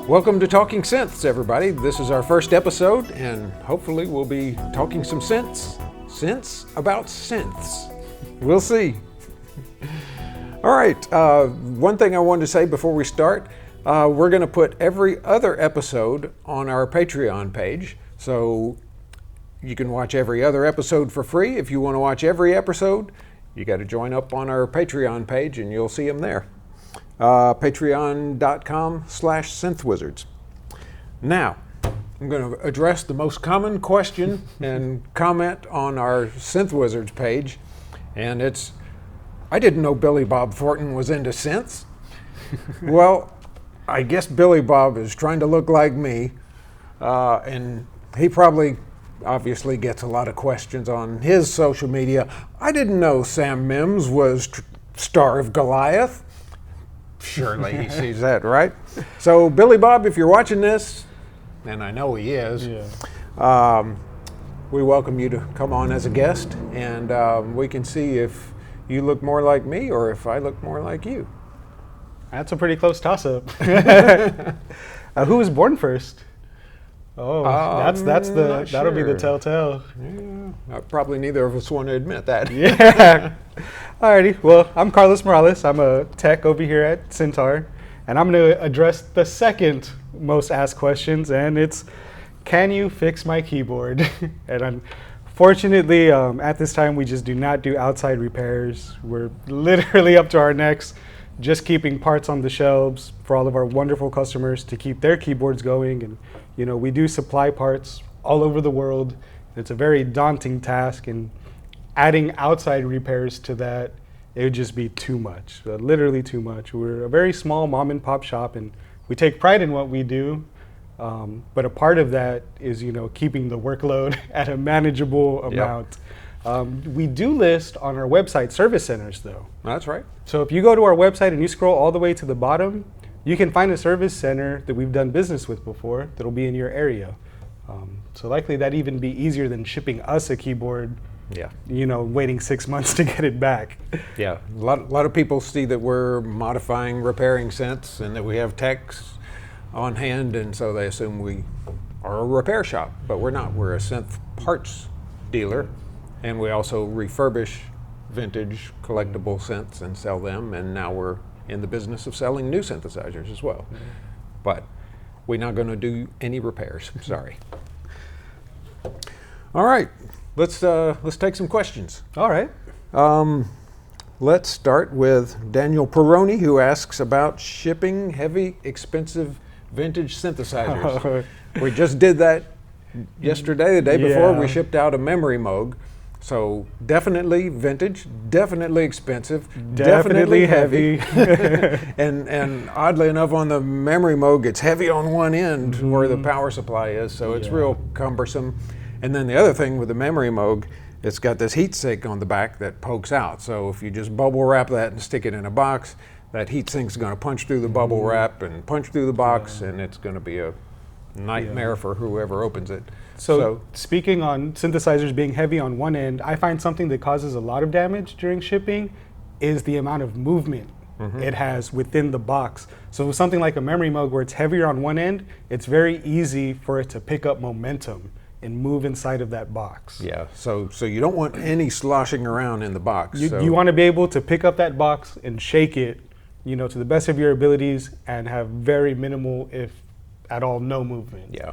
Welcome to Talking Synths, everybody. This is our first episode, and hopefully we'll be talking some synths about synths. We'll see. All right, one thing I wanted to say before we start, we're going to put every other episode on our Patreon page, so you can watch every other episode for free. If you want to watch every episode, you got to join up on our Patreon page, and you'll see them there. Patreon.com/synthwizards. Now, I'm going to address the most common question and comment on our Synthwizards page, and it's, I didn't know Billy Bob Thornton was into synths. Well, I guess Billy Bob is trying to look like me, and he probably obviously gets a lot of questions on his social media. I didn't know Sam Mims was star of Goliath. Surely he sees that, right? So, Billy Bob, if you're watching this, and I know he is, we welcome you to come on as a guest, and we can see if you look more like me or if I look more like you. That's a pretty close toss-up. Who was born first? Oh, that'll be the telltale. Yeah, probably neither of us want to admit that. Yeah. Alrighty, well, I'm Carlos Morales. I'm a tech over here at Syntaur, and I'm going to address the second most asked questions, and it's, can you fix my keyboard? And unfortunately, at this time, we just do not do outside repairs. We're literally up to our necks, just keeping parts on the shelves for all of our wonderful customers to keep their keyboards going. And, you know, we do supply parts all over the world. It's a very daunting task, and adding outside repairs to that, it would just be too much, literally too much. We're a very small mom and pop shop, and we take pride in what we do. But a part of that is, you know, keeping the workload at a manageable amount. We do list on our website service centers, though. That's right. So if you go to our website and you scroll all the way to the bottom, you can find a service center that we've done business with before that'll be in your area. So likely that'd even be easier than shipping us a keyboard. Yeah, you know, waiting 6 months to get it back. Yeah, a lot of people see that we're modifying, repairing synths, and that we have techs on hand, and so they assume we are a repair shop, but we're not. We're a synth parts dealer, and we also refurbish vintage collectible synths and sell them, and now we're in the business of selling new synthesizers as well. But we're not going to do any repairs. Sorry. All right. Let's take some questions. All right. Let's start with Daniel Peroni, who asks about shipping heavy, expensive vintage synthesizers. We just did that yesterday, the day before. We shipped out a memory Moog. So definitely vintage, definitely expensive, definitely heavy. and oddly enough, on the memory Moog, it's heavy on one end where the power supply is, so it's real cumbersome. And then the other thing with the memory Moog, it's got this heat sink on the back that pokes out. So if you just bubble wrap that and stick it in a box, that heat sink's going to punch through the bubble wrap and punch through the box, and it's going to be a nightmare for whoever opens it. So speaking on synthesizers being heavy on one end, I find something that causes a lot of damage during shipping is the amount of movement it has within the box. So with something like a memory Moog where it's heavier on one end, it's very easy for it to pick up momentum and move inside of that box. Yeah, so you don't want any sloshing around in the box. You want to be able to pick up that box and shake it, you know, to the best of your abilities and have very minimal, if at all, no movement. Yeah.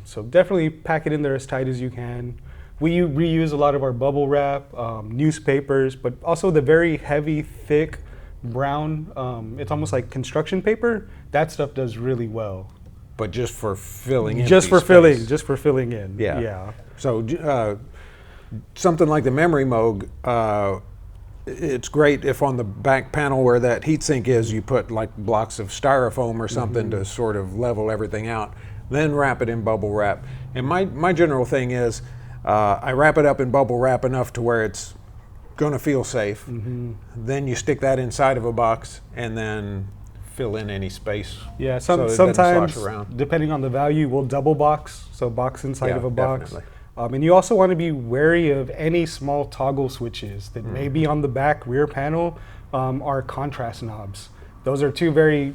So definitely pack it in there as tight as you can. We reuse a lot of our bubble wrap, newspapers, but also the very heavy, thick, brown, it's almost like construction paper. That stuff does really well. But just for filling in. Just for filling in. Yeah. So something like the memory Moog, it's great if on the back panel where that heatsink is, you put like blocks of styrofoam or something to sort of level everything out. Then wrap it in bubble wrap. And my general thing is, I wrap it up in bubble wrap enough to where it's going to feel safe. Then you stick that inside of a box and then fill in any space. Yeah, sometimes, depending on the value, we'll double box, so box inside of a box. Definitely. And you also want to be wary of any small toggle switches that may be on the back rear panel are contrast knobs. Those are two very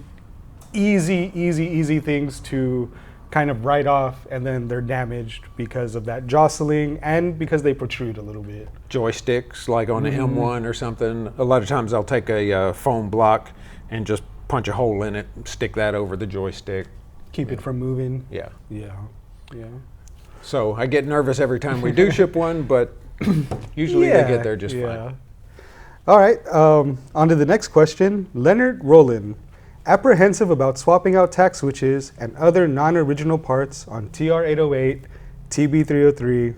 easy things to kind of write off, and then they're damaged because of that jostling and because they protrude a little bit. Joysticks, like on the M1 or something, a lot of times I'll take a foam block and just punch a hole in it, stick that over the joystick. Keep it from moving. Yeah. Yeah. So I get nervous every time we do ship one, but usually they get there just fine. All right, on to the next question. Leonard Rowland, apprehensive about swapping out tack switches and other non-original parts on TR-808, TB-303,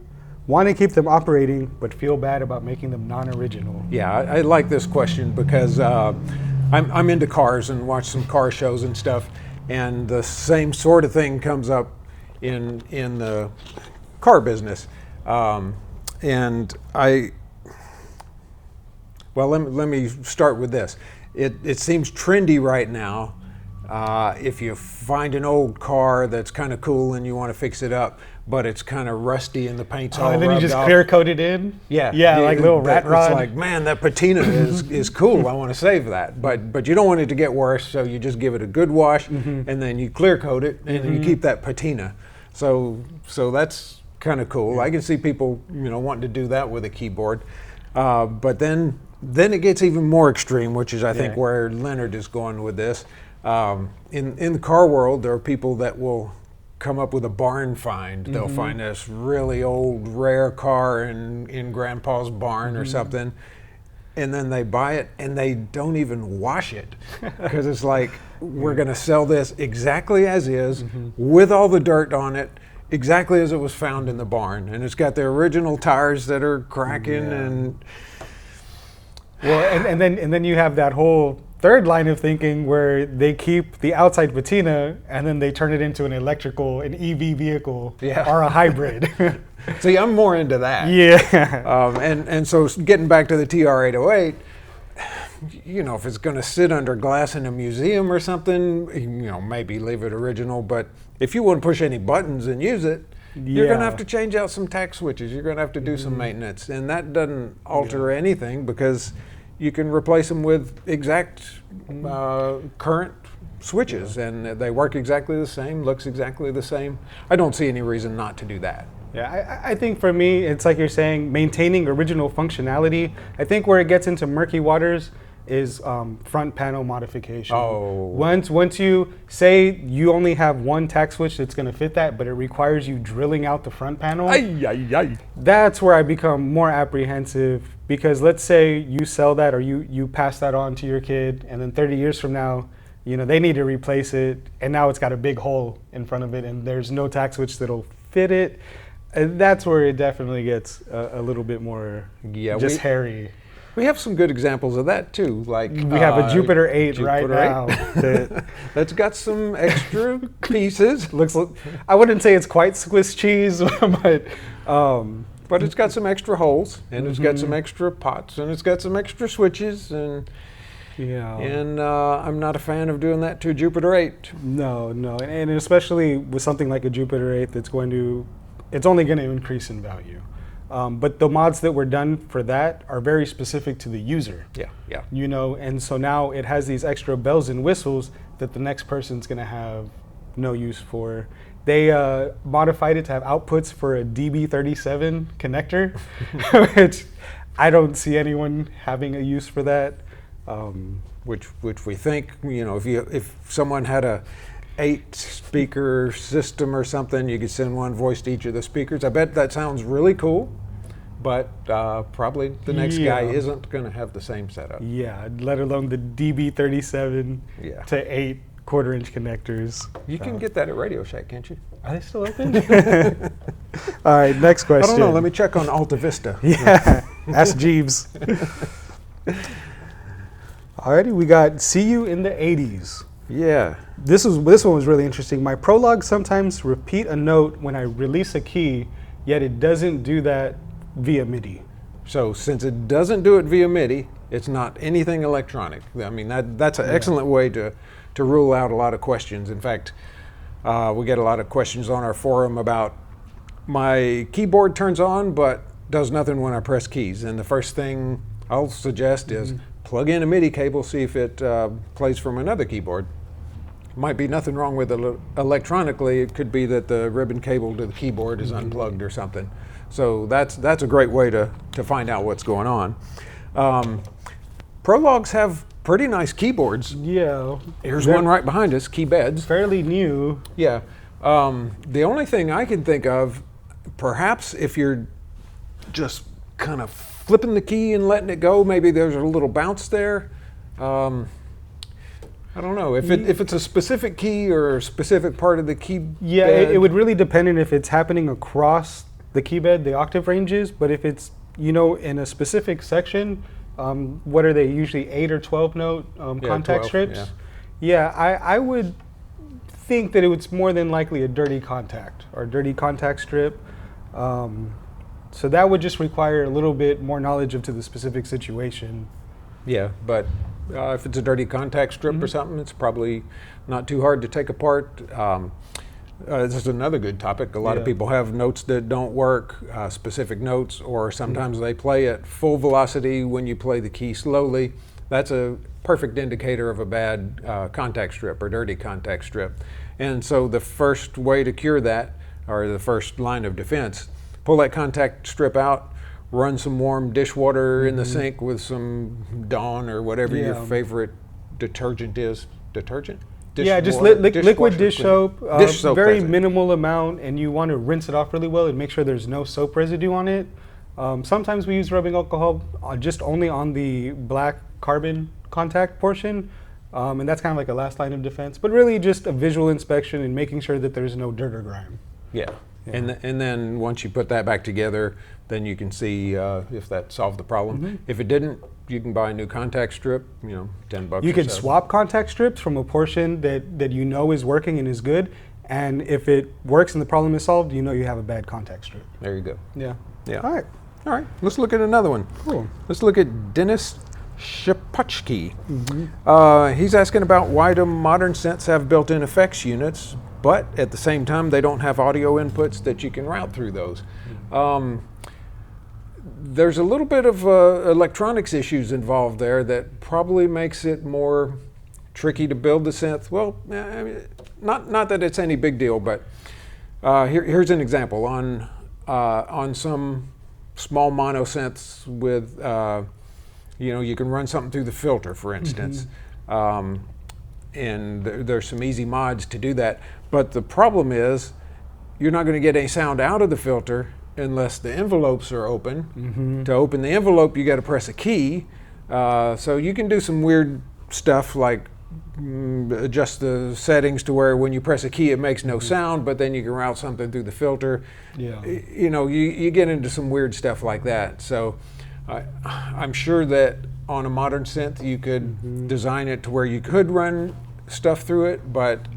want to keep them operating, but feel bad about making them non-original. Yeah, I like this question because I'm into cars and watch some car shows and stuff, and the same sort of thing comes up in the car business. And let me start with this. It seems trendy right now. If you find an old car that's kind of cool and you want to fix it up, but it's kind of rusty and the paint's all and then you rubbed just off. clear coat it in? Yeah, like little rat rod. It's like, man, that patina is cool. I want to save that. But you don't want it to get worse, so you just give it a good wash, and then you clear coat it, and then you keep that patina. So that's kind of cool. I can see people, wanting to do that with a keyboard. But then it gets even more extreme, which is I think where Leonard is going with this. In the car world, there are people that will come up with a barn find. They'll find this really old, rare car in Grandpa's barn or something, and then they buy it and they don't even wash it because it's like, we're going to sell this exactly as is, with all the dirt on it, exactly as it was found in the barn, and it's got the original tires that are cracking and. Well, and then you have that whole third line of thinking where they keep the outside patina and then they turn it into an EV vehicle or a hybrid. See, I'm more into that. Yeah. And so getting back to the TR-808, if it's going to sit under glass in a museum or something, maybe leave it original. But if you want to push any buttons and use it, you're going to have to change out some tack switches. You're going to have to do some maintenance. And that doesn't alter anything because you can replace them with exact current switches, and they work exactly the same, looks exactly the same. I don't see any reason not to do that. Yeah, I think for me, it's like you're saying, maintaining original functionality. I think where it gets into murky waters is front panel modification. Oh. Once you say you only have one tack switch that's going to fit that, but it requires you drilling out the front panel, that's where I become more apprehensive, because let's say you sell that or you pass that on to your kid, and then 30 years from now, they need to replace it, and now it's got a big hole in front of it, and there's no tack switch that'll fit it. And that's where it definitely gets a little bit more hairy. We have some good examples of that too. Like we have a Jupiter 8 right now that's got some extra pieces. I wouldn't say it's quite Swiss cheese, but it's got some extra holes, and it's got some extra pots, and it's got some extra switches, and I'm not a fan of doing that to a Jupiter 8. No, and especially with something like a Jupiter 8 it's only going to increase in value. But the mods that were done for that are very specific to the user. Yeah. And so now it has these extra bells and whistles that the next person's going to have no use for. They modified it to have outputs for a DB37 connector, which I don't see anyone having a use for that. Which we think, if someone had a 8-speaker system or something, you could send one voice to each of the speakers. I bet that sounds really cool, but probably the next guy isn't going to have the same setup. Yeah, let alone the DB37 to 8 quarter-inch connectors. You can get that at Radio Shack, can't you? Are they still open? All right, next question. I don't know. Let me check on Alta Vista. Yeah, ask Jeeves. Alrighty, we got See You in the 80s. Yeah. This one was really interesting. My Prolog sometimes repeat a note when I release a key, yet it doesn't do that via MIDI. So since it doesn't do it via MIDI, it's not anything electronic. I mean, that's an excellent way to rule out a lot of questions. In fact, we get a lot of questions on our forum about my keyboard turns on but does nothing when I press keys. And the first thing I'll suggest is plug in a MIDI cable, see if it plays from another keyboard. Might be nothing wrong with it electronically. It could be that the ribbon cable to the keyboard is unplugged or something. So that's a great way to find out what's going on. Prologues have pretty nice keyboards. Yeah. Here's one right behind us, key beds. Fairly new. Yeah. The only thing I can think of, perhaps if you're just kind of flipping the key and letting it go, maybe there's a little bounce there. I don't know if it's a specific key or a specific part of the key. Yeah, it would really depend on if it's happening across the key bed, the octave ranges. But if it's in a specific section, what are they usually 8 or 12 note contact 12, strips? Yeah, I would think that it was more than likely a dirty contact or dirty contact strip. So that would just require a little bit more knowledge to the specific situation. Yeah, but if it's a dirty contact strip or something, it's probably not too hard to take apart. This is another good topic. A lot of people have notes that don't work, specific notes, or sometimes they play at full velocity when you play the key slowly. That's a perfect indicator of a bad contact strip or dirty contact strip. And so the first way to cure that, or the first line of defense, pull that contact strip out, run some warm dishwater in the sink with some Dawn or whatever your favorite detergent is. Detergent? Just liquid dish soap. Dish soap, very minimal amount, and you want to rinse it off really well and make sure there's no soap residue on it. Sometimes we use rubbing alcohol just only on the black carbon contact portion, and that's kind of like a last line of defense, but really just a visual inspection and making sure that there's no dirt or grime. Yeah. And then once you put that back together, then you can see if that solved the problem. If it didn't, you can buy a new contact strip, $10. You could swap contact strips from a portion that you know is working and is good, and if it works and the problem is solved, you have a bad contact strip. There you go. Yeah. All right. Let's look at another one. Cool. Let's look at Dennis Shapuchki. He's asking about why do modern synths have built-in effects units, but at the same time they don't have audio inputs that you can route through those. There's a little bit of electronics issues involved there that probably makes it more tricky to build the synth. Well, I mean, not that it's any big deal, but here's an example. On some small mono synths with, you can run something through the filter, for instance. And there's some easy mods to do that. But the problem is you're not going to get any sound out of the filter unless the envelopes are open. To open the envelope, you got to press a key. So you can do some weird stuff like adjust the settings to where when you press a key it makes no sound, but then you can route something through the filter. You get into some weird stuff like that. So I'm sure that on a modern synth you could design it to where you could run stuff through it, but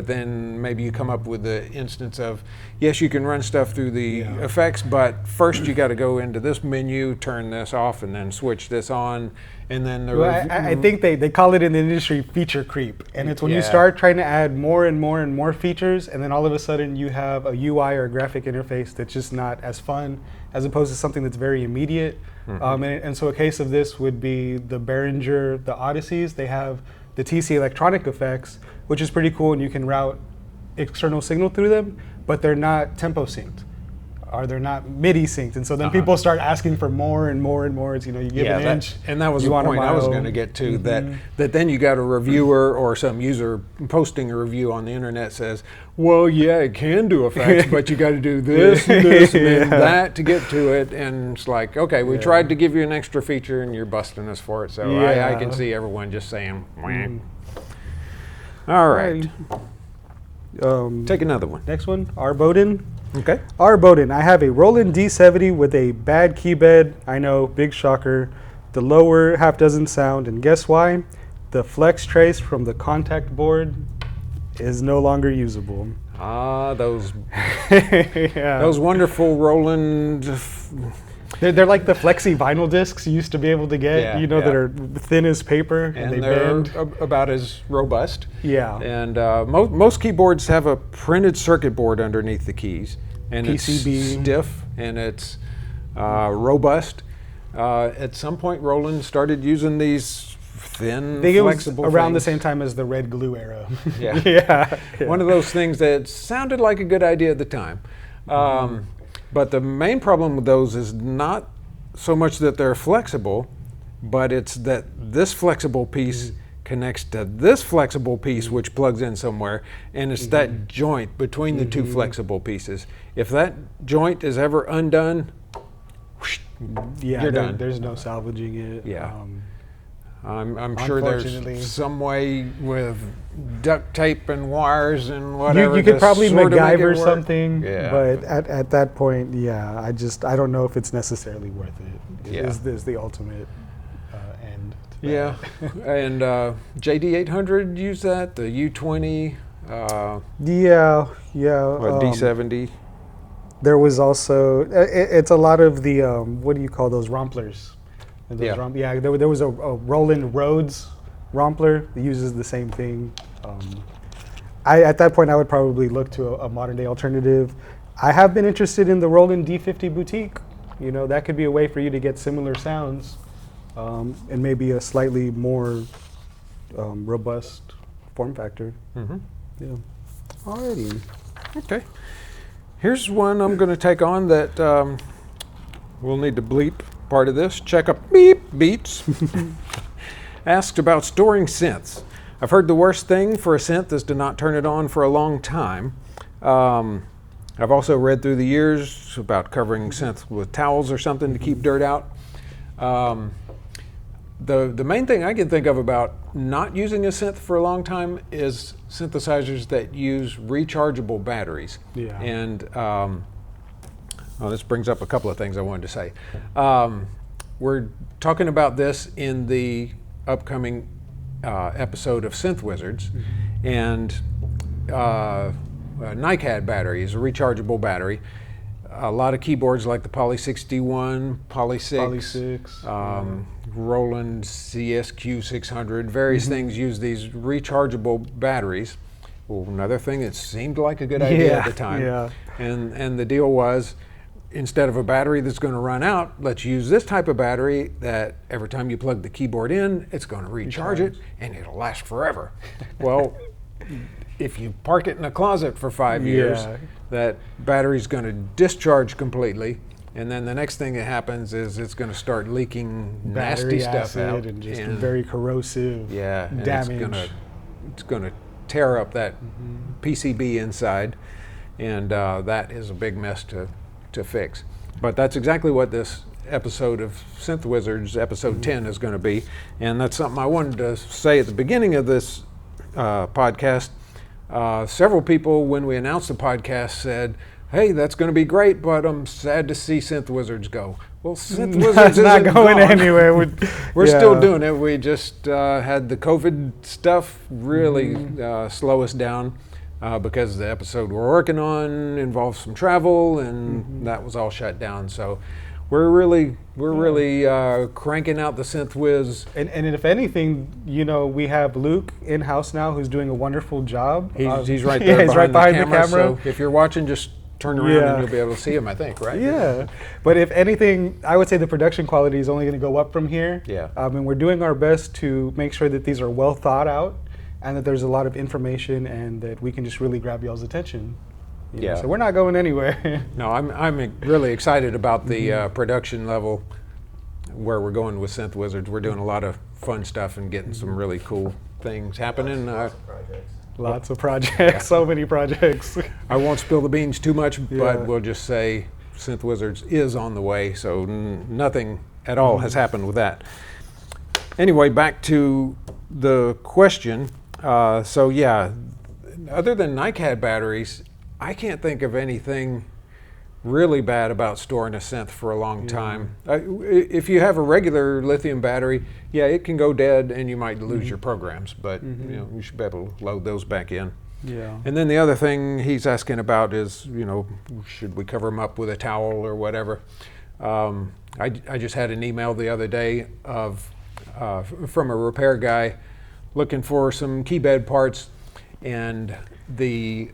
then maybe you come up with the instance of, yes, you can run stuff through the effects, but first you got to go into this menu, turn this off, and then switch this on, and then I think they call it in the industry feature creep, and it's when you start trying to add more and more and more features, and then all of a sudden you have a UI or a graphic interface that's just not as fun, as opposed to something that's very immediate. And so a case of this would be the Behringer, the Odysseys. They have the TC electronic effects, which is pretty cool, and you can route external signal through them, but they're not tempo synced, or they're not MIDI synced, and so then people start asking for more and more and more. It's, you give an inch, and that was the point I was going to get to. That then you got a reviewer or some user posting a review on the internet says, well, yeah, it can do effects, but you got to do this and this and then that to get to it, and it's like, okay, we tried to give you an extra feature and you're busting us for it. So I can see everyone just saying, wah. All right. Take another one. Next one, R. Bowden. Okay. R. Bowden. I have a Roland D70 with a bad key bed. I know, big shocker. The lower half doesn't sound, and guess why? The flex trace from the contact board is no longer usable. Those those wonderful Roland. They're like the flexi vinyl discs you used to be able to get, that are thin as paper, and they they're bend. About as robust. Yeah. And most keyboards have a printed circuit board underneath the keys, and PCB. It's stiff and it's robust. At some point, Roland started using these thin, I think it was flexible around the things. same time as the red glue era. Yeah. Yeah. One of those things that sounded like a good idea at the time. But the main problem with those is not so much that they're flexible, but it's that this flexible piece connects to this flexible piece, which plugs in somewhere, and it's that joint between the two flexible pieces. If that joint is ever undone, whoosh, Yeah, you're done. there's no salvaging it. Yeah. I'm sure there's Unfortunately. some way with duct tape and wires and whatever. You could to probably sort of make it MacGyver work. something, Yeah, but at that point, yeah, I don't know if it's necessarily worth it. Yeah. Is the ultimate end. to Yeah, that. and JD800 use that. The U20, Yeah. D70. There was also it's a lot of the what do you call those romplers? And those Yeah. there was a Roland Rhodes rompler that uses the same thing. At that point I would probably look to a modern day alternative. I have been interested in the Roland D50 Boutique. You know, that could be a way for you to get similar sounds and maybe a slightly more robust form factor. Mm-hmm. Yeah. Alrighty. Okay. Here's one I'm going to take on that we'll need to bleep part of this. Check up beep beeps. Asked about storing synths. I've heard the worst thing for a synth is to not turn it on for a long time. I've also read through the years about covering synths with towels or something to keep dirt out. The main thing I can think of about not using a synth for a long time is synthesizers that use rechargeable batteries. Yeah. And this brings up a couple of things I wanted to say. We're talking about this in the upcoming episode of Synth Wizards, and NiCad battery is a rechargeable battery. A lot of keyboards like the Poly 61, Poly 6, Poly 6, Roland CSQ 600, various things use these rechargeable batteries. Well, another thing that seemed like a good idea at the time. Yeah. And the deal was, instead of a battery that's going to run out, let's use this type of battery that every time you plug the keyboard in, it's going to recharge it and it'll last forever. Well, if you park it in a closet for 5 years, Yeah. that battery's going to discharge completely, and then the next thing that happens is it's going to start leaking Battery nasty stuff acid out and just very corrosive and damage. it's going to tear up that PCB inside, and that is a big mess to fix. But that's exactly what this episode of Synth Wizards, episode 10, is going to be, and that's something I wanted to say at the beginning of this podcast. Several people, when we announced the podcast, said, "Hey, that's going to be great, but I'm sad to see Synth Wizards go." Well, Synth Wizards not isn't going gone. anywhere. We're still doing it. We just had the COVID stuff really slow us down because the episode we're working on involves some travel, and that was all shut down. So we're really cranking out the Synth Wiz. And if anything, you know, we have Luke in house now, who's doing a wonderful job. He's right there. He's right behind the camera. So if you're watching, just turn around and you'll be able to see him. I think, right? Yeah, but if anything, I would say the production quality is only going to go up from here. Yeah. And we're doing our best to make sure that these are well thought out, and that there's a lot of information, and that we can just really grab y'all's attention. You know, Yeah. so we're not going anywhere. No, I'm really excited about the production level where we're going with Synth Wizards. We're doing a lot of fun stuff and getting some really cool things happening. Lots of projects, so many projects. I won't spill the beans too much, Yeah. but we'll just say Synth Wizards is on the way, so nothing at all has happened with that. Anyway, back to the question. So yeah, other than NiCad batteries, I can't think of anything really bad about storing a synth for a long time. If you have a regular lithium battery, yeah, it can go dead and you might lose your programs, but you know, you should be able to load those back in. Yeah. And then the other thing he's asking about is, you know, should we cover them up with a towel or whatever? I just had an email the other day from a repair guy looking for some key bed parts, and he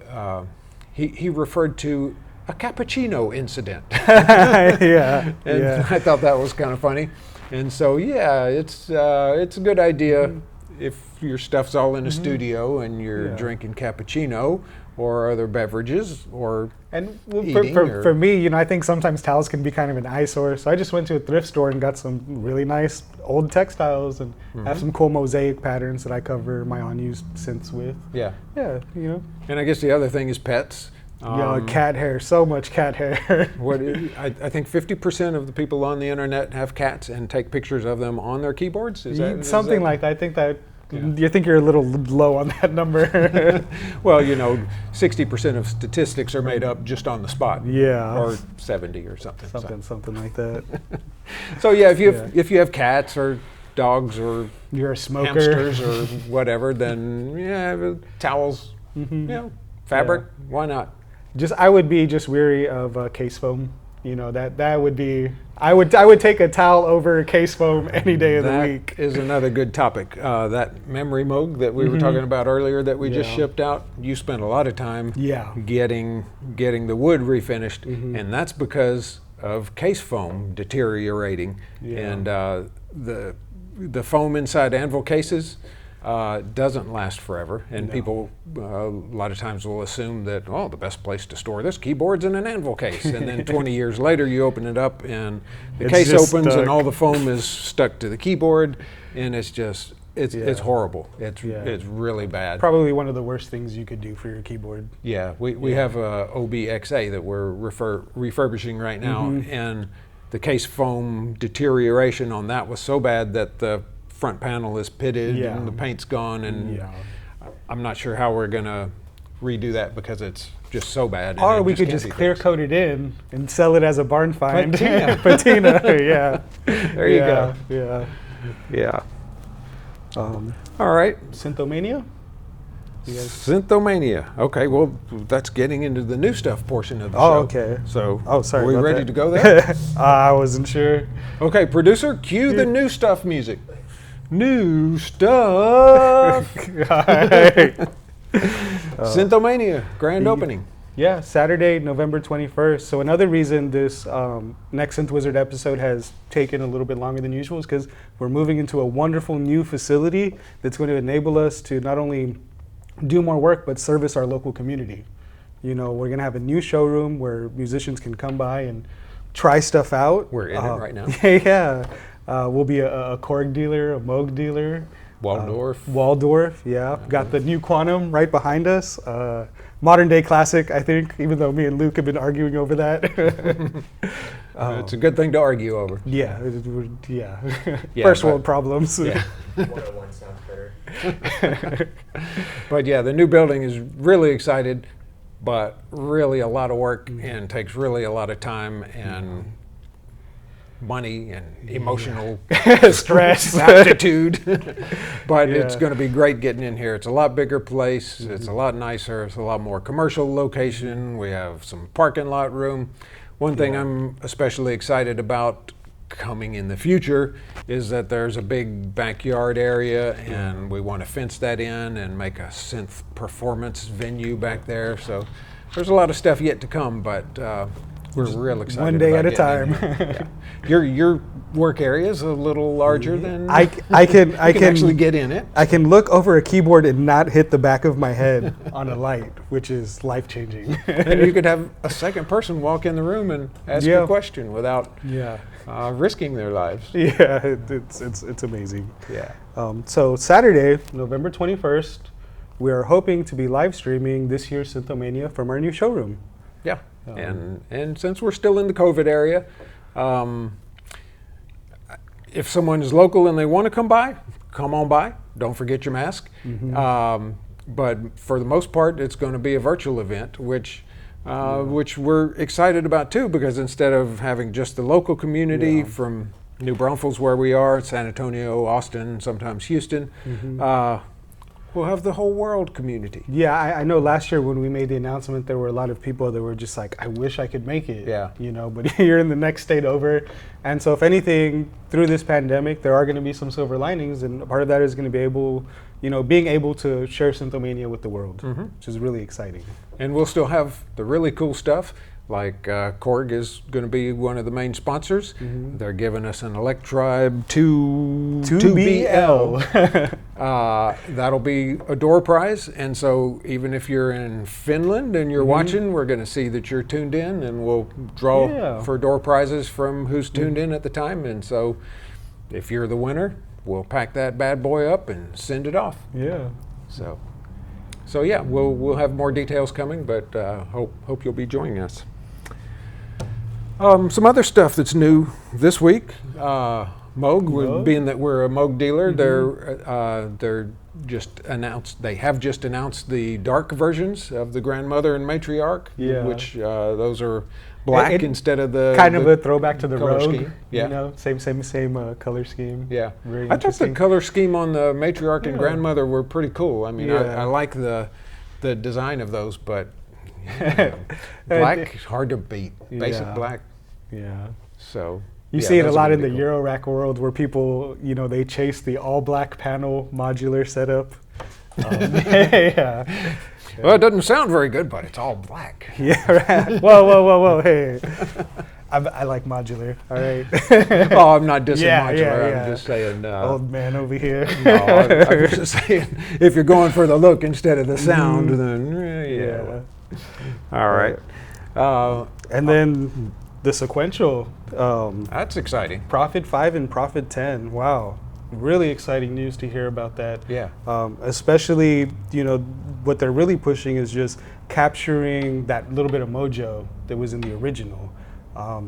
referred to a cappuccino incident. Yeah. And Yeah. I thought that was kind of funny. And so, yeah, it's a good idea if your stuff's all in a studio and you're drinking cappuccino or other beverages or And eating for me, I think sometimes towels can be kind of an eyesore. So I just went to a thrift store and got some really nice old textiles and have some cool mosaic patterns that I cover my unused synths with. Yeah. Yeah, And I guess the other thing is pets. Cat hair, so much cat hair. I think 50% of the people on the internet have cats and take pictures of them on their keyboards. Something like that. I think that you think you're a little low on that number. Well, 60% of statistics are made up just on the spot. Yeah. Or 70 or something. Something like that. So yeah, if you have cats or dogs or you're a smoker, hamsters or whatever, then towels, fabric, why not? I would be just weary of case foam. That would be. I would take a towel over case foam any day of the week. That is another good topic. That memory moog that we were talking about earlier that we just shipped out. You spent a lot of time getting the wood refinished, and that's because of case foam deteriorating, and the foam inside anvil cases doesn't last forever, and people a lot of times will assume that the best place to store this keyboard's in an anvil case, and then 20 years later you open it up and the case opens and all the foam is stuck to the keyboard, and it's horrible. It's really bad. Probably one of the worst things you could do for your keyboard. Yeah, we have a OBXA that we're refurbishing right now, and the case foam deterioration on that was so bad that the front panel is pitted and the paint's gone, and I'm not sure how we're gonna redo that because it's just so bad. Or we could just clear coat it in and sell it as a barn find. Patina. Patina, yeah. There you go. Yeah. All right. Synthomania? Synthomania. Okay, well, that's getting into the new stuff portion of the show. Oh, okay. So, sorry. are we ready to go there? I wasn't sure. Okay, producer, cue the new stuff music. New stuff. Synthomania grand opening. Yeah, Saturday, November 21st. So another reason this next Synth Wizard episode has taken a little bit longer than usual is because we're moving into a wonderful new facility that's going to enable us to not only do more work but service our local community. We're going to have a new showroom where musicians can come by and try stuff out. We're in it right now. Yeah. We'll be a Korg dealer, a Moog dealer. Waldorf, yeah. Got the new Quantum right behind us. Modern day classic, I think, even though me and Luke have been arguing over that. It's a good thing to argue over. Yeah. First world problems. Yeah. 101 sounds better. But yeah, the new building is really excited, but really a lot of work and takes really a lot of time and money and emotional stress, aptitude. But it's going to be great getting in here. It's a lot bigger place. It's a lot nicer. It's a lot more commercial location. We have some parking lot room. One thing I'm especially excited about coming in the future is that there's a big backyard area, and we want to fence that in and make a synth performance venue back there. So there's a lot of stuff yet to come, but we're real excited. One day about at a time. Your work area is a little larger than I can actually get in it. I can look over a keyboard and not hit the back of my head on a light, which is life changing. And you could have a second person walk in the room and ask you a question without risking their lives. Yeah, it's amazing. Yeah. So Saturday, November 21st, we are hoping to be live streaming this year's Synthomania from our new showroom. Yeah. And since we're still in the COVID area, if someone is local and they want to come on by. Don't forget your mask. But for the most part, it's going to be a virtual event, which we're excited about too, because instead of having just the local community from New Braunfels, where we are, San Antonio, Austin, sometimes Houston, we'll have the whole world community. Yeah, I know last year when we made the announcement, there were a lot of people that were just like, I wish I could make it. Yeah. But you're in the next state over. And so if anything, through this pandemic, there are going to be some silver linings. And part of that is going to be being able to share Synthomania with the world, which is really exciting. And we'll still have the really cool stuff. Like Korg is going to be one of the main sponsors. Mm-hmm. They're giving us an Electribe 2BL. That'll be a door prize, and so even if you're in Finland and you're watching, we're going to see that you're tuned in, and we'll draw for door prizes from who's tuned in at the time. And so if you're the winner, we'll pack that bad boy up and send it off. Yeah. So yeah, we'll have more details coming, but hope you'll be joining us. Some other stuff that's new this week. Moog, being that we're a Moog dealer, they're just announced. They have just announced the dark versions of the Grandmother and Matriarch, which those are black instead of the kind of a throwback to the color Rogue. scheme. Yeah, you know, same color scheme. Yeah, very I thought the color scheme on the Matriarch and Yeah. Grandmother were pretty cool. I mean, I like the design of those, but black is hard to beat. Basic black. Yeah. So you see it a those lot are in the really cool. Eurorack world where people, you know, they chase the all black panel modular setup. Yeah. Well, it doesn't sound very good, but it's all black. Yeah, right. Whoa, hey. I like modular, all right? Oh, I'm not dissing Yeah, modular. yeah. I'm just saying. Old man over here. No, I was just saying, if you're going for the look instead of the sound, then yeah. All right. And then the sequential. That's exciting. Prophet 5 and Prophet 10. Wow. Really exciting news to hear about that. Yeah. Especially, you know, what they're really pushing is just capturing that little bit of mojo that was in the original.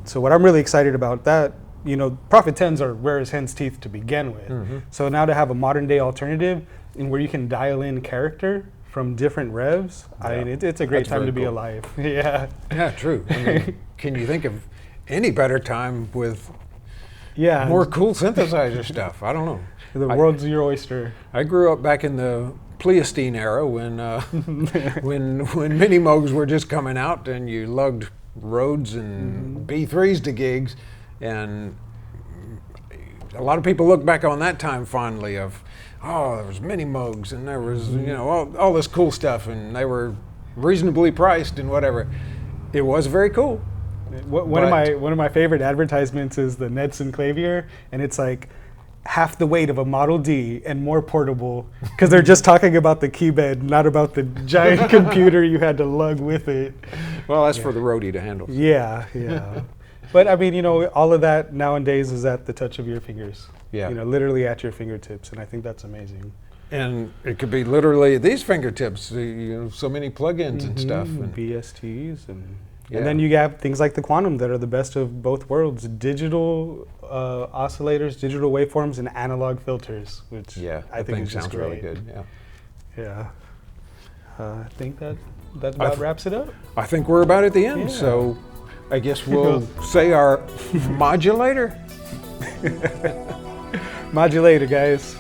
So what I'm really excited about that, you know, Prophet 10s are rare as hen's teeth to begin with. So now to have a modern day alternative in where you can dial in character from different revs, I mean, it's a great That's time very to be cool. alive. Yeah. Yeah, true. I mean, can you think of any better time with Yeah. more cool synthesizer stuff? I don't know. The world's your oyster. I grew up back in the Pleistocene era when when mini Moogs were just coming out, and you lugged Rhodes and B3s to gigs, and a lot of people look back on that time fondly of, oh, there was mini Moogs and there was you know all this cool stuff, and they were reasonably priced and whatever. It was very cool. One of my favorite advertisements is the Nedson Clavier, and it's like half the weight of a Model D and more portable, because they're just talking about the key bed, not about the giant computer you had to lug with it. Well, that's for the roadie to handle. Yeah. But I mean, you know, all of that nowadays is at the touch of your fingers. Yeah. You know, literally at your fingertips, and I think that's amazing. And it could be literally these fingertips, you know, so many plugins and stuff. And BSTs and Yeah. and then you have things like the Quantum that are the best of both worlds: digital oscillators, digital waveforms, and analog filters. Which I think is just sounds great. really good. Yeah. Yeah. I think that about wraps it up. I think we're about at the end, Yeah. so I guess we'll say our modulator. Modulator, guys.